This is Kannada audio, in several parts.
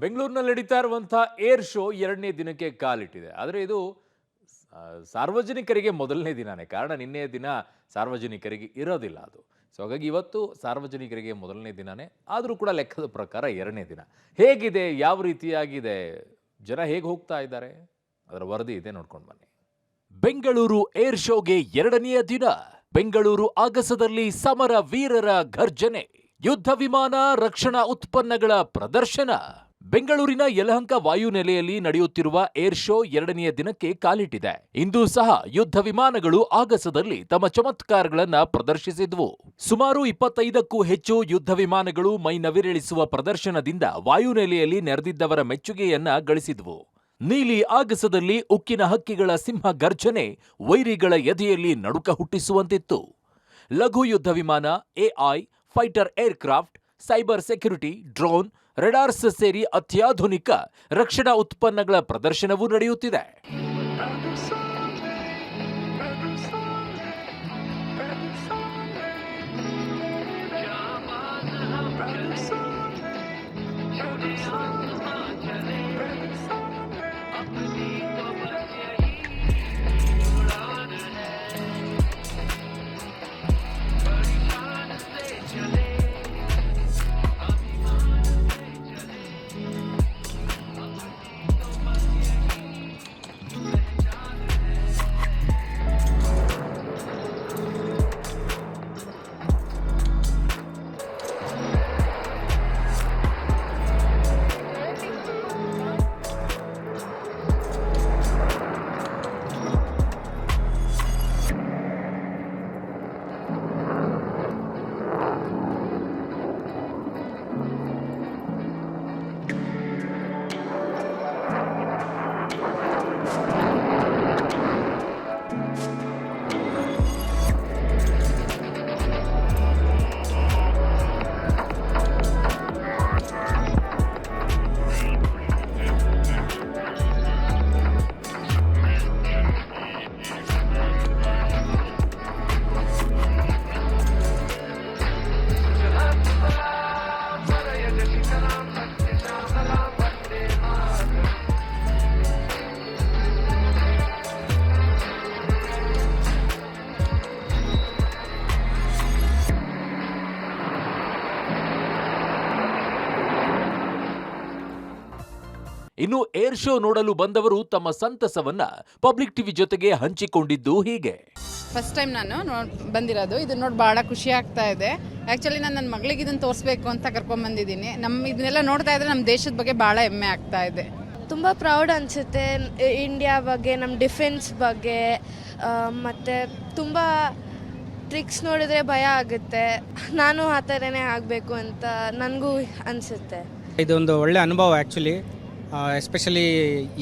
ಬೆಂಗಳೂರಿನಲ್ಲಿ ನಡೀತಾ ಇರುವಂತಹ ಏರ್ ಶೋ 2ನೇ ದಿನಕ್ಕೆ ಕಾಲಿಟ್ಟಿದೆ. ಆದರೆ ಇದು ಸಾರ್ವಜನಿಕರಿಗೆ ಮೊದಲನೇ ದಿನನೇ. ಕಾರಣ ನಿನ್ನೆಯ ದಿನ ಸಾರ್ವಜನಿಕರಿಗೆ ಇರೋದಿಲ್ಲ ಅದು. ಸೊ ಹಾಗಾಗಿ ಇವತ್ತು ಸಾರ್ವಜನಿಕರಿಗೆ ಮೊದಲನೇ ದಿನನೇ, ಆದರೂ ಕೂಡ ಲೆಕ್ಕದ ಪ್ರಕಾರ 2ನೇ ದಿನ. ಹೇಗಿದೆ, ಯಾವ ರೀತಿಯಾಗಿದೆ, ಜನ ಹೇಗೆ ಹೋಗ್ತಾ ಇದ್ದಾರೆ, ಅದರ ವರದಿ ಇದೆ, ನೋಡ್ಕೊಂಡು ಬನ್ನಿ. ಬೆಂಗಳೂರು ಏರ್ ಶೋಗೆ 2ನೆಯ ದಿನ. ಬೆಂಗಳೂರು ಆಗಸದಲ್ಲಿ ಸಮರ ವೀರರ ಘರ್ಜನೆ, ಯುದ್ಧ ವಿಮಾನ, ರಕ್ಷಣಾ ಉತ್ಪನ್ನಗಳ ಪ್ರದರ್ಶನ. ಬೆಂಗಳೂರಿನ ಯಲಹಂಕ ವಾಯುನೆಲೆಯಲ್ಲಿ ನಡೆಯುತ್ತಿರುವ ಏರ್ ಶೋ 2ನೆಯ ದಿನಕ್ಕೆ ಕಾಲಿಟ್ಟಿದೆ. ಇಂದು ಸಹ ಯುದ್ಧ ವಿಮಾನಗಳು ಆಗಸದಲ್ಲಿ ತಮ್ಮ ಚಮತ್ಕಾರಗಳನ್ನ ಪ್ರದರ್ಶಿಸಿದ್ವು. ಸುಮಾರು 25ಕ್ಕೂ ಹೆಚ್ಚು ಯುದ್ಧ ವಿಮಾನಗಳು ಮೈ ನವಿರೇಳಿಸುವ ಪ್ರದರ್ಶನದಿಂದ ವಾಯುನೆಲೆಯಲ್ಲಿ ನೆರೆದಿದ್ದವರ ಮೆಚ್ಚುಗೆಯನ್ನ ಗಳಿಸಿದ್ವು. ನೀಲಿ ಆಗಸದಲ್ಲಿ ಉಕ್ಕಿನ ಹಕ್ಕಿಗಳ ಸಿಂಹ ಗರ್ಜನೆ ವೈರಿಗಳ ಎದೆಯಲ್ಲಿ ನಡುಕ ಹುಟ್ಟಿಸುವಂತಿತ್ತು. ಲಘು ಯುದ್ಧ ವಿಮಾನ, AI, fighter aircraft, cyber security, drone, radars ಸೇರಿ ಅತ್ಯಾಧುನಿಕ ರಕ್ಷಣಾ ಉತ್ಪನ್ನಗಳ ಪ್ರದರ್ಶನವೂ ನಡೆಯುತ್ತಿದೆ. ಇನ್ನು ಏರ್ ಶೋ ನೋಡಲು ಬಂದವರು ತಮ್ಮ ಸಂತಸವನ್ನ ಪಬ್ಲಿಕ್ ಟಿವಿ ಜೊತೆಗೆ ಹಂಚಿಕೊಂಡಿದ್ದು ಹೀಗೆ. ಫಸ್ಟ್ ಟೈಮ್ ನಾನು ಬಂದಿರೋದು. ಇದು ನೋಡಿ ಭಾಳ ಖುಷಿ ಆಗ್ತಾ ಇದೆ. ಆ್ಯಕ್ಚುಲಿ ನಾನು ನನ್ನ ಮಗಳಿಗೆ ಇದನ್ನು ತೋರಿಸ್ಬೇಕು ಅಂತ ಕರ್ಕೊಂಡ್ಬಂದಿದ್ದೀನಿ. ಇದನ್ನೆಲ್ಲ ನೋಡ್ತಾ ಇದ್ರೆ ನಮ್ಮ ದೇಶದ ಬಗ್ಗೆ ಭಾಳ ಹೆಮ್ಮೆ ಆಗ್ತಾ ಇದೆ. ತುಂಬ ಪ್ರೌಡ್ ಅನಿಸುತ್ತೆ ಇಂಡಿಯಾ ಬಗ್ಗೆ, ನಮ್ಮ ಡಿಫೆನ್ಸ್ ಬಗ್ಗೆ. ಮತ್ತು ತುಂಬ ಟ್ರಿಕ್ಸ್ ನೋಡಿದ್ರೆ ಭಯ ಆಗುತ್ತೆ. ನಾನು ಆ ಥರನೇ ಆಗಬೇಕು ಅಂತ ನನಗೂ ಅನಿಸುತ್ತೆ. ಇದೊಂದು ಒಳ್ಳೆ ಅನುಭವ ಆ್ಯಕ್ಚುಲಿ. ಎಸ್ಪೆಷಲಿ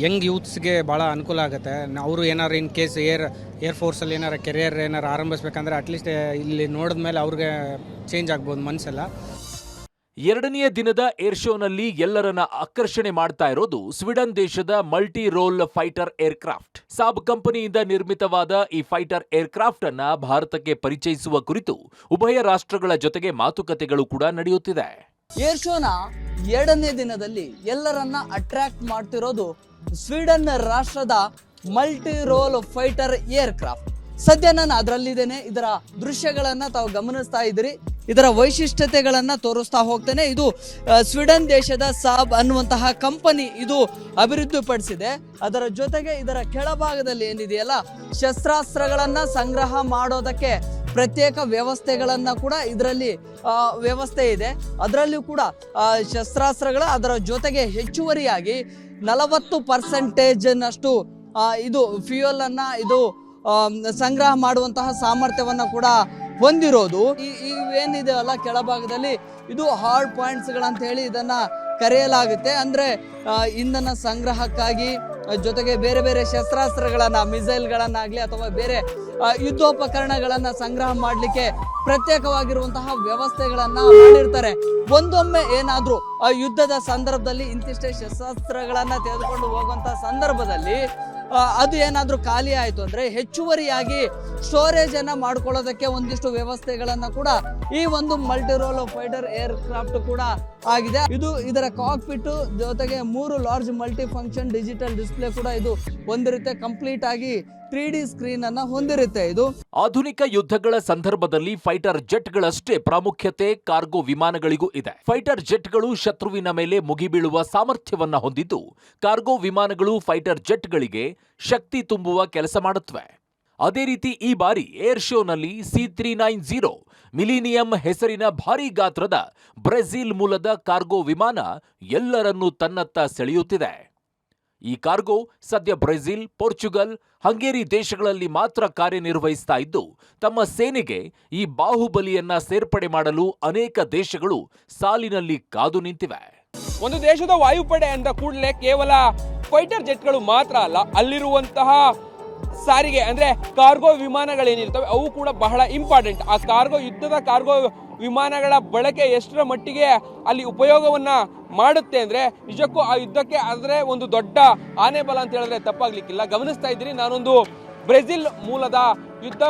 ಯಂಗ್ ಯೂತ್ಸ್ಗೆ ಭಾಳ ಅನುಕೂಲ ಆಗುತ್ತೆ. ಅವರು ಏನಾರು ಇನ್ ಕೇಸ್ ಏರ್ ಫೋರ್ಸಲ್ಲಿ ಏನಾರು ಕೆರಿಯರ್ ಏನಾರು ಆರಂಭಿಸ್ಬೇಕಂದ್ರೆ ಅಟ್ಲೀಸ್ಟ್ ಇಲ್ಲಿ ನೋಡಿದ್ಮೇಲೆ ಅವ್ರಿಗೆ ಚೇಂಜ್ ಆಗ್ಬೋದು ಮನಸ್ಸೆಲ್ಲ. 2ನೆಯ ದಿನದ ಏರ್ ಶೋನಲ್ಲಿ ಎಲ್ಲರನ್ನ ಆಕರ್ಷಣೆ ಮಾಡ್ತಾ ಇರೋದು ಸ್ವೀಡನ್ ದೇಶದ multi role fighter aircraft. Saab ಕಂಪನಿಯಿಂದ ನಿರ್ಮಿತವಾದ ಈ ಫೈಟರ್ ಏರ್ಕ್ರಾಫ್ಟ್ ಅನ್ನ ಭಾರತಕ್ಕೆ ಪರಿಚಯಿಸುವ ಕುರಿತು ಉಭಯ ರಾಷ್ಟ್ರಗಳ ಜೊತೆಗೆ ಮಾತುಕತೆಗಳು ಕೂಡ ನಡೆಯುತ್ತಿದೆ. ಏರ್ ಶೋನ 2ನೇ ದಿನದಲ್ಲಿ ಎಲ್ಲರನ್ನ ಅಟ್ರಾಕ್ಟ್ ಮಾಡ್ತಿರೋದು ಸ್ವೀಡನ್ ರಾಷ್ಟ್ರದ ಮಲ್ಟಿ ರೋಲ್ ಫೈಟರ್ ಏರ್ಕ್ರಾಫ್ಟ್. ಸದ್ಯ ನಾನು ಅದರಲ್ಲಿದ್ದೇನೆ. ಇದರ ದೃಶ್ಯಗಳನ್ನ ತಾವು ಗಮನಿಸ್ತಾ ಇದ್ದೀರಿ. ಇದರ ವೈಶಿಷ್ಟ್ಯತೆಗಳನ್ನ ತೋರಿಸ್ತಾ ಹೋಗ್ತೇನೆ. ಇದು ಸ್ವೀಡನ್ ದೇಶದ ಸಾಬ್ ಅನ್ನುವಂತಹ ಕಂಪನಿ ಇದು ಅಭಿವೃದ್ಧಿಪಡಿಸಿದೆ. ಅದರ ಜೊತೆಗೆ ಇದರ ಕೆಳಭಾಗದಲ್ಲಿ ಏನಿದೆಯಲ್ಲ, ಶಸ್ತ್ರಾಸ್ತ್ರಗಳನ್ನ ಸಂಗ್ರಹ ಮಾಡೋದಕ್ಕೆ ಪ್ರತ್ಯೇಕ ವ್ಯವಸ್ಥೆಗಳನ್ನ ಕೂಡ ಇದರಲ್ಲಿ ವ್ಯವಸ್ಥೆ ಇದೆ. ಅದರಲ್ಲೂ ಕೂಡ ಶಸ್ತ್ರಾಸ್ತ್ರಗಳ ಅದರ ಜೊತೆಗೆ ಹೆಚ್ಚುವರಿಯಾಗಿ 40% ಇದು ಫ್ಯೂಯಲ್ ಅನ್ನ ಇದು ಸಂಗ್ರಹ ಮಾಡುವಂತಹ ಸಾಮರ್ಥ್ಯವನ್ನ ಕೂಡ ಹೊಂದಿರೋದು. ಇವೇನಿದೆ ಅಲ್ಲ ಕೆಳಭಾಗದಲ್ಲಿ, ಇದು ಹಾರ್ಡ್ ಪಾಯಿಂಟ್ಸ್ಗಳಂತ ಹೇಳಿ ಇದನ್ನ ಕರೆಯಲಾಗುತ್ತೆ. ಅಂದ್ರೆ ಇಂಧನ ಸಂಗ್ರಹಕ್ಕಾಗಿ, ಜೊತೆಗೆ ಬೇರೆ ಬೇರೆ ಶಸ್ತ್ರಾಸ್ತ್ರಗಳನ್ನ, ಮಿಸೈಲ್ಗಳನ್ನಾಗ್ಲಿ ಅಥವಾ ಬೇರೆ ಯುದ್ಧೋಪಕರಣಗಳನ್ನ ಸಂಗ್ರಹ ಮಾಡಲಿಕ್ಕೆ ಪ್ರತ್ಯೇಕವಾಗಿರುವಂತಹ ವ್ಯವಸ್ಥೆಗಳನ್ನ ಮಾಡಿರ್ತಾರೆ. ಒಂದೊಮ್ಮೆ ಏನಾದ್ರೂ ಯುದ್ಧದ ಸಂದರ್ಭದಲ್ಲಿ ಇಂತಿಷ್ಟೇ ಶಸ್ತ್ರಾಸ್ತ್ರಗಳನ್ನ ತೆಗೆದುಕೊಂಡು ಹೋಗುವಂತಹ ಸಂದರ್ಭದಲ್ಲಿ ಅದು ಏನಾದರೂ ಖಾಲಿ ಆಯಿತು ಅಂದರೆ ಹೆಚ್ಚುವರಿಯಾಗಿ ಸ್ಟೋರೇಜನ್ನು ಮಾಡ್ಕೊಳ್ಳೋದಕ್ಕೆ ಒಂದಿಷ್ಟು ವ್ಯವಸ್ಥೆಗಳನ್ನು ಕೂಡ ಈ ಒಂದು ಮಲ್ಟಿರೋಲ್ ಫೈಟರ್ ಏರ್ ಕ್ರಾಫ್ಟ್ ಕೂಡ ಆಗಿದೆ. ಇದು ಇದರ ಕಾಕ್ಪಿಟ್ ಜೊತೆಗೆ 3 large multi function digital display ಕೂಡ ಇದು ಹೊಂದಿರುತ್ತೆ. ಕಂಪ್ಲೀಟ್ ಆಗಿ 3D ಸ್ಕ್ರೀನ್ ಅನ್ನ ಹೊಂದಿರುತ್ತೆ. ಇದು ಆಧುನಿಕ ಯುದ್ಧಗಳ ಸಂದರ್ಭದಲ್ಲಿ ಫೈಟರ್ ಜೆಟ್ಗಳಷ್ಟೇ ಪ್ರಾಮುಖ್ಯತೆ ಕಾರ್ಗೋ ವಿಮಾನಗಳಿಗೂ ಇದೆ. ಫೈಟರ್ ಜೆಟ್ಗಳು ಶತ್ರುವಿನ ಮೇಲೆ ಮುಗಿಬೀಳುವ ಸಾಮರ್ಥ್ಯವನ್ನ ಹೊಂದಿದ್ದು, ಕಾರ್ಗೋ ವಿಮಾನಗಳು ಫೈಟರ್ ಜೆಟ್ಗಳಿಗೆ ಶಕ್ತಿ ತುಂಬುವ ಕೆಲಸ ಮಾಡುತ್ತವೆ. ಅದೇ ರೀತಿ ಈ ಬಾರಿ ಏರ್ ಶೋನಲ್ಲಿ C390 ಮಿಲಿನಿಯಂ ಹೆಸರಿನ ಭಾರೀ ಗಾತ್ರದ ಬ್ರೆಜಿಲ್ ಮೂಲದ ಕಾರ್ಗೋ ವಿಮಾನ ಎಲ್ಲರನ್ನೂ ತನ್ನತ್ತ ಸೆಳೆಯುತ್ತಿದೆ. ಈ ಕಾರ್ಗೋ ಸದ್ಯ ಬ್ರೆಜಿಲ್, ಪೋರ್ಚುಗಲ್, ಹಂಗೇರಿ ದೇಶಗಳಲ್ಲಿ ಮಾತ್ರ ಕಾರ್ಯನಿರ್ವಹಿಸ್ತಾ ಇದ್ದು, ತಮ್ಮ ಸೇನೆಗೆ ಈ ಬಾಹುಬಲಿಯನ್ನ ಸೇರ್ಪಡೆ ಮಾಡಲು ಅನೇಕ ದೇಶಗಳು ಸಾಲಿನಲ್ಲಿ ಕಾದು ನಿಂತಿವೆ. ಒಂದು ದೇಶದ ವಾಯುಪಡೆ ಅಂದ ಕೂಡಲೇ ಕೇವಲ ಫೈಟರ್ ಜೆಟ್ಗಳು ಮಾತ್ರ ಅಲ್ಲ, ಅಲ್ಲಿರುವಂತಹ ಸಾರಿಗೆ ಅಂದ್ರೆ ಕಾರ್ಗೋ ವಿಮಾನಗಳೇನಿರ್ತವೆ ಅವು ಕೂಡ ಬಹಳ ಇಂಪಾರ್ಟೆಂಟ್. ಆ ಯುದ್ಧದ ಕಾರ್ಗೋ ವಿಮಾನಗಳ ಬಳಕೆ ಎಷ್ಟರ ಮಟ್ಟಿಗೆ ಅಲ್ಲಿ ಉಪಯೋಗವನ್ನ ಮಾಡುತ್ತೆ ಅಂದ್ರೆ ನಿಜಕ್ಕೂ ಆ ಯುದ್ಧಕ್ಕೆ ಆದರೆ ಒಂದು ದೊಡ್ಡ ಆನೆ ಬಲ ಅಂತ ಹೇಳಿದ್ರೆ ತಪ್ಪಾಗ್ಲಿಕ್ಕಿಲ್ಲ. ಗಮನಿಸ್ತಾ ಇದ್ದೀರಿ, ನಾನೊಂದು ಬ್ರೆಜಿಲ್ ಮೂಲದ ಯುದ್ಧ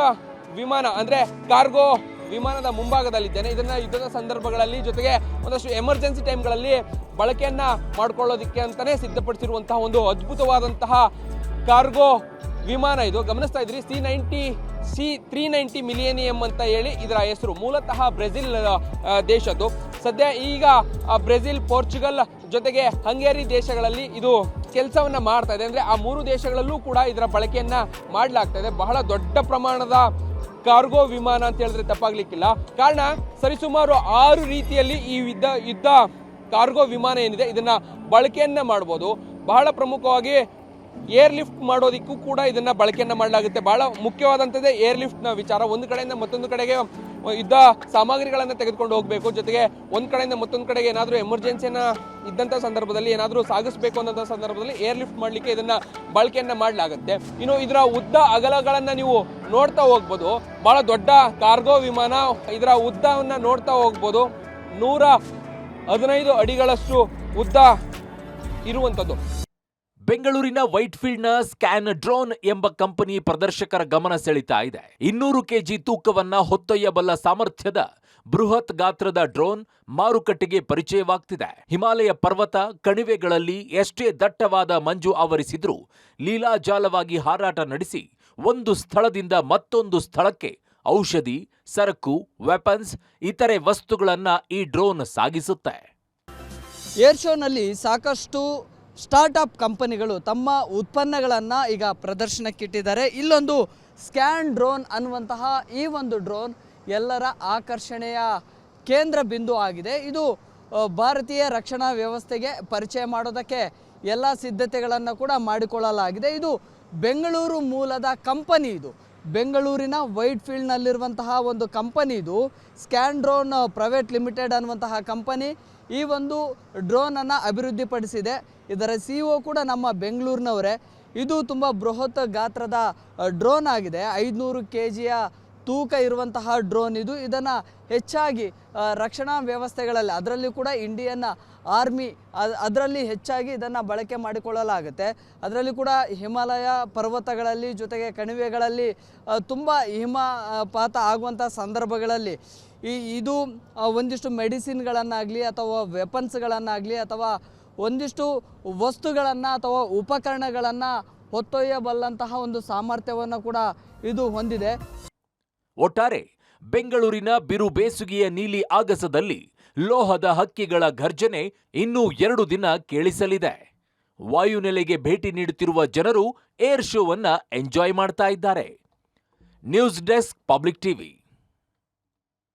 ವಿಮಾನ ಅಂದ್ರೆ ಕಾರ್ಗೋ ವಿಮಾನದ ಮುಂಭಾಗದಲ್ಲಿದ್ದೇನೆ. ಇದನ್ನ ಯುದ್ಧದ ಸಂದರ್ಭಗಳಲ್ಲಿ ಜೊತೆಗೆ ಒಂದಷ್ಟು ಎಮರ್ಜೆನ್ಸಿ ಟೈಮ್ಗಳಲ್ಲಿ ಬಳಕೆಯನ್ನ ಮಾಡ್ಕೊಳ್ಳೋದಕ್ಕೆ ಅಂತಾನೆ ಸಿದ್ಧಪಡಿಸಿರುವಂತಹ ಒಂದು ಅದ್ಭುತವಾದಂತಹ ಕಾರ್ಗೋ ವಿಮಾನ ಇದು. ಗಮನಿಸ್ತಾ ಇದ್ರಿ, C390 ಮಿಲಿಯನಿಯಂ ಅಂತ ಹೇಳಿ ಇದರ ಹೆಸರು. ಮೂಲತಃ ಬ್ರೆಜಿಲ್ ದೇಶದ್ದು. ಸದ್ಯ ಈಗ ಬ್ರೆಜಿಲ್, ಪೋರ್ಚುಗಲ್ ಜೊತೆಗೆ ಹಂಗೇರಿ ದೇಶಗಳಲ್ಲಿ ಇದು ಕೆಲಸವನ್ನ ಮಾಡ್ತಾ ಇದೆ. ಅಂದ್ರೆ ಆ 3 ದೇಶಗಳಲ್ಲೂ ಕೂಡ ಇದರ ಬಳಕೆಯನ್ನ ಮಾಡಲಾಗ್ತಾ ಇದೆ. ಬಹಳ ದೊಡ್ಡ ಪ್ರಮಾಣದ ಕಾರ್ಗೋ ವಿಮಾನ ಅಂತ ಹೇಳಿದ್ರೆ ತಪ್ಪಾಗ್ಲಿಕ್ಕಿಲ್ಲ. ಕಾರಣ ಸರಿಸುಮಾರು 6 ರೀತಿಯಲ್ಲಿ ಈ ಯುದ್ಧ ಕಾರ್ಗೋ ವಿಮಾನ ಏನಿದೆ ಇದನ್ನ ಬಳಕೆಯನ್ನ ಮಾಡಬಹುದು. ಬಹಳ ಪ್ರಮುಖವಾಗಿ ಏರ್ ಲಿಫ್ಟ್ ಮಾಡೋದಕ್ಕೂ ಕೂಡ ಇದನ್ನ ಬಳಕೆಯನ್ನ ಮಾಡಲಾಗುತ್ತೆ. ಬಹಳ ಮುಖ್ಯವಾದಂಥದ್ದೇ ಏರ್ ಲಿಫ್ಟ್ ನ ವಿಚಾರ. ಒಂದು ಕಡೆಯಿಂದ ಮತ್ತೊಂದು ಕಡೆಗೆ ಯುದ್ಧ ಸಾಮಗ್ರಿಗಳನ್ನ ತೆಗೆದುಕೊಂಡು ಹೋಗಬೇಕು, ಜೊತೆಗೆ ಒಂದ್ ಕಡೆಯಿಂದ ಮತ್ತೊಂದು ಕಡೆಗೆ ಏನಾದರೂ ಎಮರ್ಜೆನ್ಸಿಯನ್ನ ಇದ್ದಂಥ ಸಂದರ್ಭದಲ್ಲಿ ಏನಾದರೂ ಸಾಗಿಸಬೇಕು ಅನ್ನೋ ಸಂದರ್ಭದಲ್ಲಿ ಏರ್ ಲಿಫ್ಟ್ ಮಾಡಲಿಕ್ಕೆ ಇದನ್ನ ಬಳಕೆಯನ್ನ ಮಾಡಲಾಗುತ್ತೆ. ಇನ್ನು ಇದರ ಉದ್ದ ಅಗಲಗಳನ್ನ ನೀವು ನೋಡ್ತಾ ಹೋಗ್ಬೋದು. ಬಹಳ ದೊಡ್ಡ ಕಾರ್ಗೋ ವಿಮಾನ. ಇದರ ಉದ್ದವನ್ನ ನೋಡ್ತಾ ಹೋಗ್ಬೋದು. 115 ಅಡಿಗಳಷ್ಟು ಉದ್ದ ಇರುವಂಥದ್ದು. ಬೆಂಗಳೂರಿನ ವೈಟ್ಫೀಲ್ಡ್ನ ಸ್ಕ್ಯಾನ್ ಡ್ರೋನ್ ಎಂಬ ಕಂಪನಿ ಪ್ರದರ್ಶಕರ ಗಮನ ಸೆಳೀತಾ ಇದೆ. 200 ಕೆಜಿ ತೂಕವನ್ನ ಹೊತ್ತೊಯ್ಯಬಲ್ಲ ಸಾಮರ್ಥ್ಯದ ಬೃಹತ್ ಗಾತ್ರದ ಡ್ರೋನ್ ಮಾರುಕಟ್ಟೆಗೆ ಪರಿಚಯವಾಗ್ತಿದೆ. ಹಿಮಾಲಯ ಪರ್ವತ ಕಣಿವೆಗಳಲ್ಲಿ ಎಷ್ಟೇ ದಟ್ಟವಾದ ಮಂಜು ಆವರಿಸಿದ್ರೂ ಲೀಲಾಜಾಲವಾಗಿ ಹಾರಾಟ ನಡೆಸಿ ಒಂದು ಸ್ಥಳದಿಂದ ಮತ್ತೊಂದು ಸ್ಥಳಕ್ಕೆ ಔಷಧಿ, ಸರಕು, ವೆಪನ್ಸ್, ಇತರೆ ವಸ್ತುಗಳನ್ನ ಈ ಡ್ರೋನ್ ಸಾಗಿಸುತ್ತೆ. ಏರ್ ಶೋನಲ್ಲಿ ಸಾಕಷ್ಟು ಸ್ಟಾರ್ಟಪ್ ಕಂಪನಿಗಳು ತಮ್ಮ ಉತ್ಪನ್ನಗಳನ್ನು ಈಗ ಪ್ರದರ್ಶನಕ್ಕಿಟ್ಟಿದ್ದಾರೆ. ಇಲ್ಲೊಂದು ಸ್ಕ್ಯಾನ್ ಡ್ರೋನ್ ಅನ್ನುವಂತಹ ಈ ಒಂದು ಡ್ರೋನ್ ಎಲ್ಲರ ಆಕರ್ಷಣೆಯ ಕೇಂದ್ರ ಬಿಂದು ಆಗಿದೆ. ಇದು ಭಾರತೀಯ ರಕ್ಷಣಾ ವ್ಯವಸ್ಥೆಗೆ ಪರಿಚಯ ಮಾಡೋದಕ್ಕೆ ಎಲ್ಲ ಸಿದ್ಧತೆಗಳನ್ನು ಕೂಡ ಮಾಡಿಕೊಳ್ಳಲಾಗಿದೆ. ಇದು ಬೆಂಗಳೂರು ಮೂಲದ ಕಂಪನಿ. ಇದು ಬೆಂಗಳೂರಿನ ವೈಟ್ಫೀಲ್ಡ್ನಲ್ಲಿರುವಂತಹ ಒಂದು ಕಂಪನಿ. ಇದು ಸ್ಕ್ಯಾನ್ ಡ್ರೋನ್ ಪ್ರೈವೇಟ್ ಲಿಮಿಟೆಡ್ ಅನ್ನುವಂತಹ ಕಂಪನಿ ಈ ಒಂದು ಡ್ರೋನನ್ನು ಅಭಿವೃದ್ಧಿಪಡಿಸಿದೆ. ಇದರ CEO ಕೂಡ ನಮ್ಮ ಬೆಂಗಳೂರಿನವರೇ. ಇದು ತುಂಬ ಬೃಹತ್ ಗಾತ್ರದ ಡ್ರೋನ್ ಆಗಿದೆ. 500 ಕೆಜಿಯ ತೂಕ ಇರುವಂತಹ ಡ್ರೋನ್ ಇದು. ಇದನ್ನು ಹೆಚ್ಚಾಗಿ ರಕ್ಷಣಾ ವ್ಯವಸ್ಥೆಗಳಲ್ಲಿ, ಅದರಲ್ಲಿ ಕೂಡ ಇಂಡಿಯನ್ ಆರ್ಮಿ ಅದರಲ್ಲಿ ಹೆಚ್ಚಾಗಿ ಇದನ್ನು ಬಳಕೆ ಮಾಡಿಕೊಳ್ಳಲಾಗುತ್ತೆ. ಅದರಲ್ಲಿ ಕೂಡ ಹಿಮಾಲಯ ಪರ್ವತಗಳಲ್ಲಿ ಜೊತೆಗೆ ಕಣಿವೆಗಳಲ್ಲಿ ತುಂಬ ಹಿಮಪಾತ ಆಗುವಂಥ ಸಂದರ್ಭಗಳಲ್ಲಿ ಇದು ಒಂದಿಷ್ಟು ಮೆಡಿಸಿನ್ಗಳನ್ನಾಗಲಿ ಅಥವಾ ವೆಪನ್ಸ್ಗಳನ್ನಾಗಲಿ ಅಥವಾ ಒಂದಿಷ್ಟು ವಸ್ತುಗಳನ್ನು ಅಥವಾ ಉಪಕರಣಗಳನ್ನು ಹೊತ್ತೊಯ್ಯಬಲ್ಲಂತಹ ಒಂದು ಸಾಮರ್ಥ್ಯವನ್ನು ಕೂಡ ಇದು ಹೊಂದಿದೆ. ಒಟ್ಟಾರೆ ಬೆಂಗಳೂರಿನ ಬಿರು ಬೇಸುಗೆಯ ನೀಲಿ ಆಗಸದಲ್ಲಿ ಲೋಹದ ಹಕ್ಕಿಗಳ ಘರ್ಜನೆ ಇನ್ನೂ 2 ದಿನ ಕೇಳಿಸಲಿದೆ. ವಾಯುನೆಲೆಗೆ ಭೇಟಿ ನೀಡುತ್ತಿರುವ ಜನರು ಏರ್ ಶೋವನ್ನ ಎಂಜಾಯ್ ಮಾಡ್ತಾ ಇದ್ದಾರೆ. News desk, public TV.